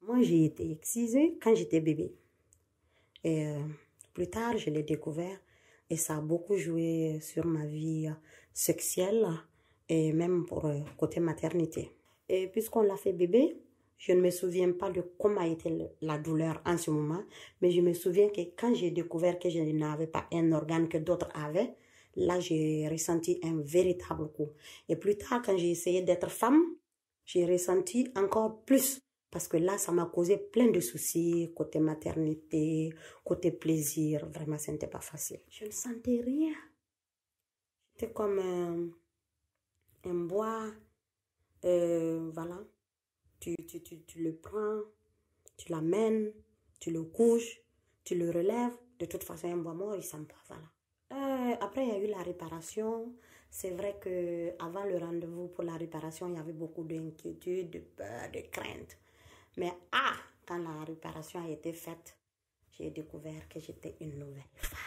Moi, j'ai été excisée quand j'étais bébé. Et plus tard, je l'ai découvert. Et ça a beaucoup joué sur ma vie sexuelle et même pour côté maternité. Et puisqu'on l'a fait bébé, je ne me souviens pas de comment a été la douleur en ce moment, mais je me souviens que quand j'ai découvert que je n'avais pas un organe que d'autres avaient, là, j'ai ressenti un véritable coup. Et plus tard, quand j'ai essayé d'être femme, j'ai ressenti encore plus. Parce que là, ça m'a causé plein de soucis, côté maternité, côté plaisir. Vraiment, ce n'était pas facile. Je ne sentais rien. C'était comme un bois. Voilà. Tu le prends, tu l'amènes, tu le couches, tu le relèves. De toute façon, un bois mort, il ne sent pas. Voilà. Après, il y a eu la réparation. C'est vrai que avant le rendez-vous pour la réparation, il y avait beaucoup d'inquiétudes, de peur, de crainte. Mais quand la réparation a été faite, j'ai découvert que j'étais une nouvelle femme.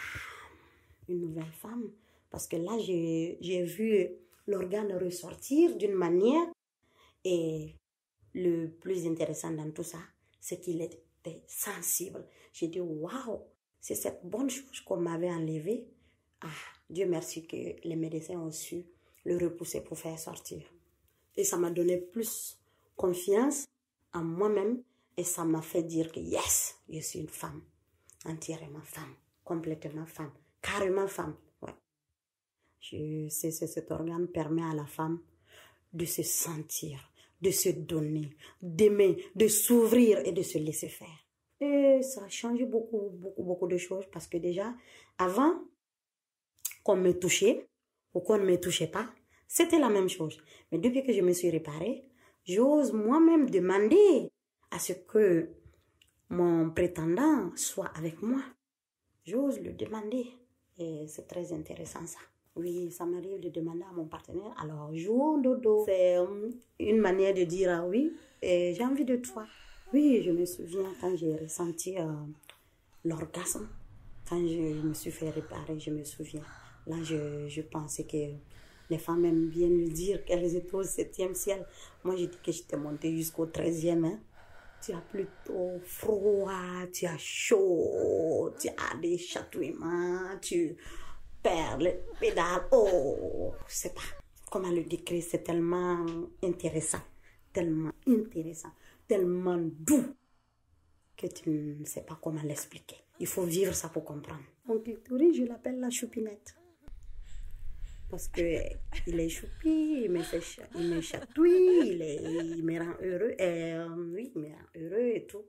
Une nouvelle femme. Parce que là, j'ai vu l'organe ressortir d'une manière. Et le plus intéressant dans tout ça, c'est qu'il était sensible. J'ai dit, waouh, c'est cette bonne chose qu'on m'avait enlevée. Dieu merci que les médecins ont su le repousser pour faire sortir. Et ça m'a donné plus confiance en moi-même et ça m'a fait dire que yes, je suis une femme, entièrement femme, complètement femme, carrément femme. Ouais. Cet organe permet à la femme de se sentir, de se donner, d'aimer, de s'ouvrir et de se laisser faire. Et ça a changé beaucoup de choses parce que déjà, avant qu'on me touchait ou qu'on ne me touchait pas, c'était la même chose. Mais depuis que je me suis réparée, j'ose moi-même demander à ce que mon prétendant soit avec moi. J'ose le demander. Et c'est très intéressant ça. Oui, ça m'arrive de demander à mon partenaire, alors jouons dodo. C'est une manière de dire oui, et j'ai envie de toi. Oui, je me souviens quand j'ai ressenti l'orgasme, quand je me suis fait réparer, je me souviens. Là, je pensais que les femmes aiment bien le dire qu'elles étaient au 7e ciel. Moi, j'ai dit que j'étais montée jusqu'au 13e. Hein. Tu as plutôt froid, tu as chaud, tu as des chatouillements, tu perds les pédales. Oh, je sais pas comment le décrire, c'est tellement intéressant, tellement doux que tu ne sais pas comment l'expliquer. Il faut vivre ça pour comprendre. Mon clitoris, je l'appelle la choupinette. Parce que il est choupi, il me chatouille, il me rend heureux. Et oui, il me rend heureux et tout.